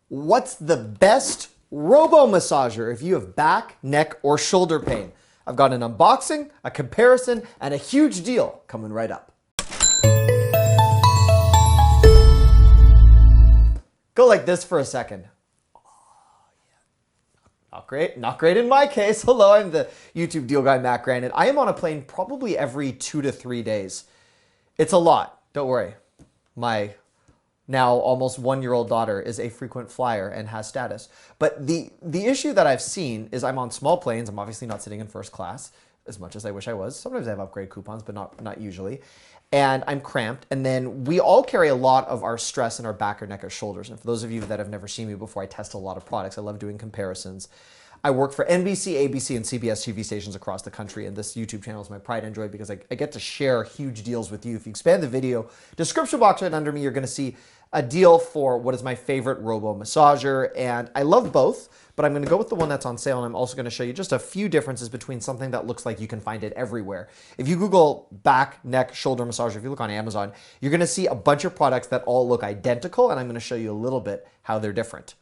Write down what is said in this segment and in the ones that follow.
What's the best robo massager if you have back, neck, or shoulder pain? I've got an unboxing, a comparison, and a huge deal coming right up. Go like this for a second. Oh, yeah. Not great in my case. Hello, I'm the YouTube deal guy, Matt Granite. I am on a plane probably every 2 to 3 days. It's a lot, don't worry. My now almost 1-year-old daughter is a frequent flyer and has status. But the issue that I've seen is I'm on small planes. I'm obviously not sitting in first class as much as I wish I was. Sometimes I have upgrade coupons, but not usually. And I'm cramped. And then we all carry a lot of our stress in our back or neck or shoulders. And for those of you that have never seen me before, I test a lot of products. I love doing comparisons. I work for NBC, ABC, and CBS TV stations across the country, and this YouTube channel is my pride and joy because I get to share huge deals with you. If you expand the video, description box right under me, you're going to see a deal for what is my favorite robo massager, and I love both, but I'm going to go with the one that's on sale, and I'm also going to show you just a few differences between something that looks like you can find it everywhere. If you Google back, neck, shoulder massager, if you look on Amazon, you're going to see a bunch of products that all look identical, and I'm going to show you a little bit how they're different.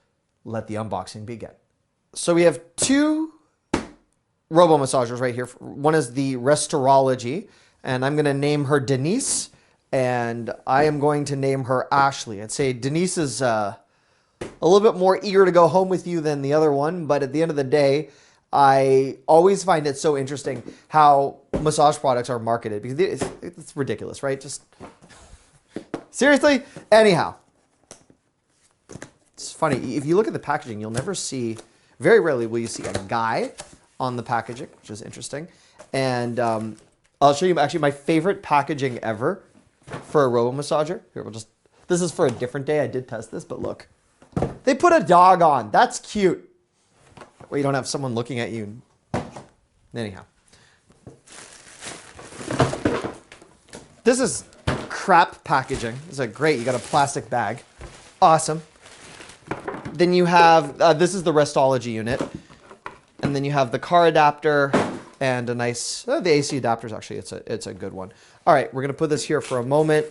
Let the unboxing begin. So we have two robo massagers right here. One is the Restorology, and I'm going to name her Denise, and I am going to name her Ashley. I'd say Denise is a little bit more eager to go home with you than the other one, but at the end of the day, I always find it so interesting how massage products are marketed because it's ridiculous, right? Just seriously? Anyhow, it's funny. If you look at the packaging, you'll never see... Very rarely will you see a guy on the packaging, which is interesting. And I'll show you actually my favorite packaging ever for a robo massager. Here, this is for a different day. I did test this, but look. They put a dog on. That's cute. Well, you don't have someone looking at you. Anyhow. This is crap packaging. This is great. You got a plastic bag. Awesome. Then you have, this is the Restology unit. And then you have the car adapter and a nice, the AC adapters actually, it's a good one. All right, we're gonna put this here for a moment.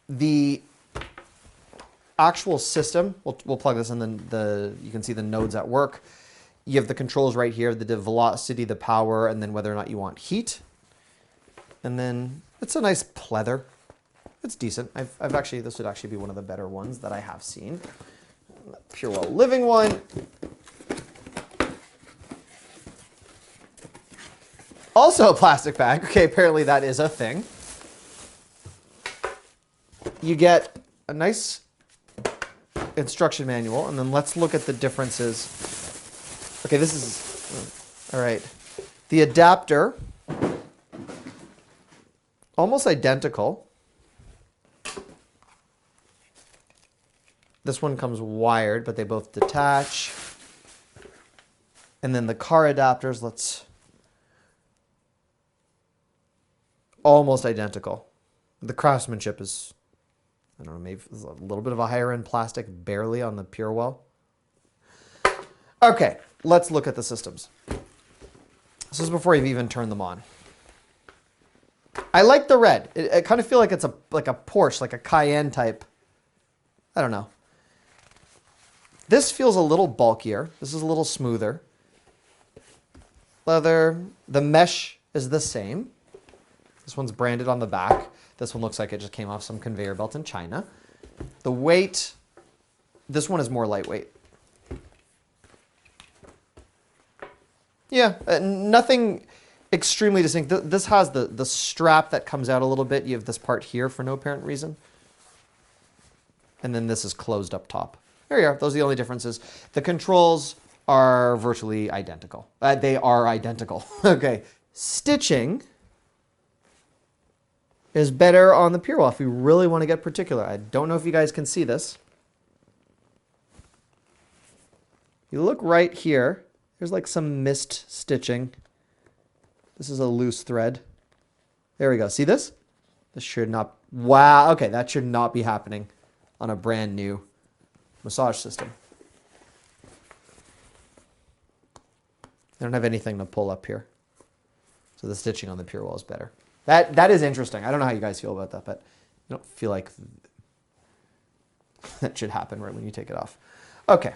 The actual system, we'll plug this in, then you can see the nodes at work. You have the controls right here, the velocity, the power, and then whether or not you want heat. And then it's a nice pleather. It's decent. I've actually, this would actually be one of the better ones that I have seen. Purewell Living one. Also a plastic bag. Okay, apparently that is a thing. You get a nice instruction manual, and then let's look at the differences. Okay, this is, all right. The adapter, almost identical. This one comes wired, but they both detach. And then the car adapters, almost identical. The craftsmanship is, I don't know, maybe a little bit of a higher end plastic, barely on the Purewell. Okay, let's look at the systems. This is before you've even turned them on. I like the red. I kind of feel like it's like a Porsche, like a Cayenne type. I don't know. This feels a little bulkier. This is a little smoother. Leather. The mesh is the same. This one's branded on the back. This one looks like it just came off some conveyor belt in China. The weight, this one is more lightweight. Yeah, nothing extremely distinct. This has the strap that comes out a little bit. You have this part here for no apparent reason. And then this is closed up top. There you are. Those are the only differences. The controls are virtually identical. They are identical. Okay. Stitching is better on the Purewell if you really want to get particular. I don't know if you guys can see this. You look right here. There's like some missed stitching. This is a loose thread. There we go. See this? This should not... Wow. Okay, that should not be happening on a brand new massage system. I don't have anything to pull up here. So the stitching on the Purewell is better. That is interesting. I don't know how you guys feel about that, but I don't feel like that should happen right when you take it off. Okay.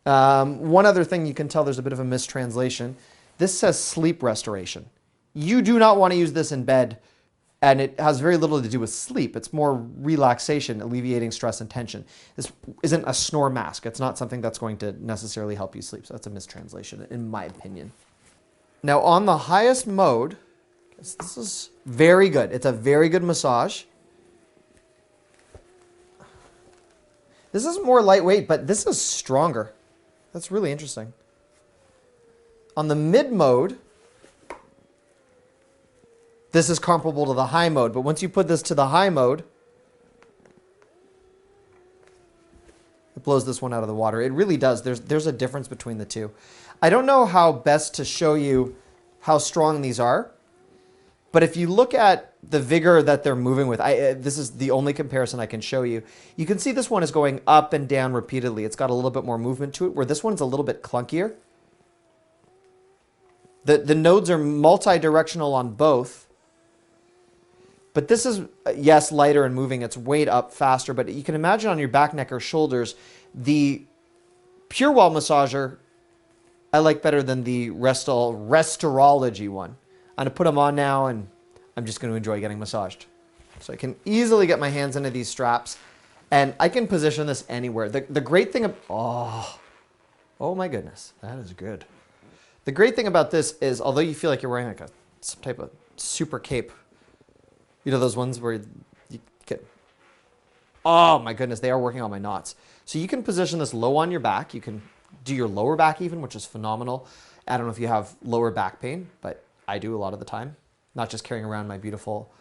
One other thing you can tell there's a bit of a mistranslation. This says sleep restoration. You do not want to use this in bed, and it has very little to do with sleep. It's more relaxation, alleviating stress and tension. This isn't a snore mask. It's not something that's going to necessarily help you sleep. So that's a mistranslation, in my opinion. Now, on the highest mode, this is very good. It's a very good massage. This is more lightweight, but this is stronger. That's really interesting. On the mid mode, this is comparable to the high mode, but once you put this to the high mode, it blows this one out of the water. It really does. There's a difference between the two. I don't know how best to show you how strong these are, but if you look at the vigor that they're moving with, this is the only comparison I can show you. You can see this one is going up and down repeatedly. It's got a little bit more movement to it, where this one's a little bit clunkier. The nodes are multi-directional on both, but this is, yes, lighter and moving its weight up faster, but you can imagine on your back, neck, or shoulders, the Pure massager I like better than the Restorology one. I'm going to put them on now, and I'm just going to enjoy getting massaged. So I can easily get my hands into these straps, and I can position this anywhere. The great thing of, oh my goodness, that is good. The great thing about this is, although you feel like you're wearing like some type of super cape, you know those ones where you get, oh my goodness, they are working on my knots. So you can position this low on your back. You can do your lower back even, which is phenomenal. I don't know if you have lower back pain, but I do a lot of the time. Not just carrying around my beautiful,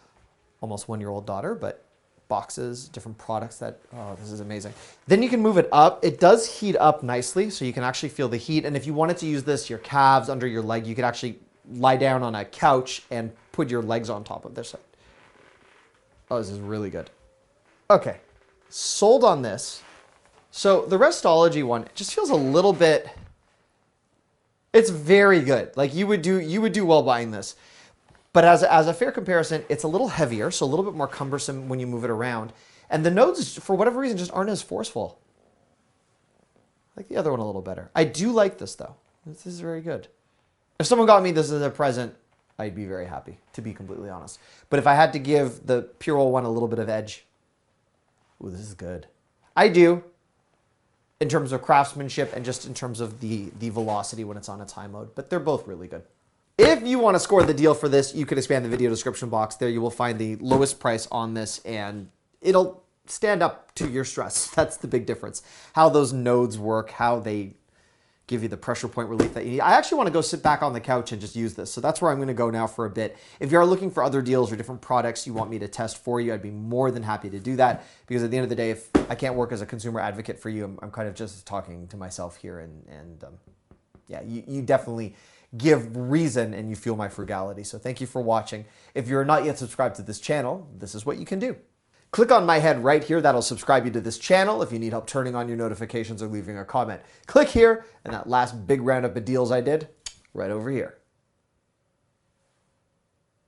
almost one-year-old daughter, but boxes, different products that, oh, this is amazing. Then you can move it up. It does heat up nicely, so you can actually feel the heat. And if you wanted to use this, your calves, under your leg, you could actually lie down on a couch and put your legs on top of this. Oh, this is really good. Okay, sold on this. So the Restology one, it just feels a little bit, it's very good. Like you would do well buying this. But as a fair comparison, it's a little heavier, so a little bit more cumbersome when you move it around. And the nodes, for whatever reason, just aren't as forceful. I like the other one a little better. I do like this, though. This is very good. If someone got me this as a present, I'd be very happy, to be completely honest. But if I had to give the Pure one a little bit of edge, ooh, this is good. I do, in terms of craftsmanship and just in terms of the velocity when it's on its high mode. But they're both really good. If you want to score the deal for this, you can expand the video description box. There you will find the lowest price on this, and it'll stand up to your stress. That's the big difference. How those nodes work, how they give you the pressure point relief that you need. I actually want to go sit back on the couch and just use this. So that's where I'm going to go now for a bit. If you are looking for other deals or different products you want me to test for you, I'd be more than happy to do that. Because at the end of the day, if I can't work as a consumer advocate for you, I'm kind of just talking to myself here. And yeah, you definitely give reason and you feel my frugality. So thank you for watching. If you're not yet subscribed to this channel, this is what you can do. Click on my head right here. That'll subscribe you to this channel. If you need help turning on your notifications or leaving a comment, click here. And that last big roundup of deals I did, right over here.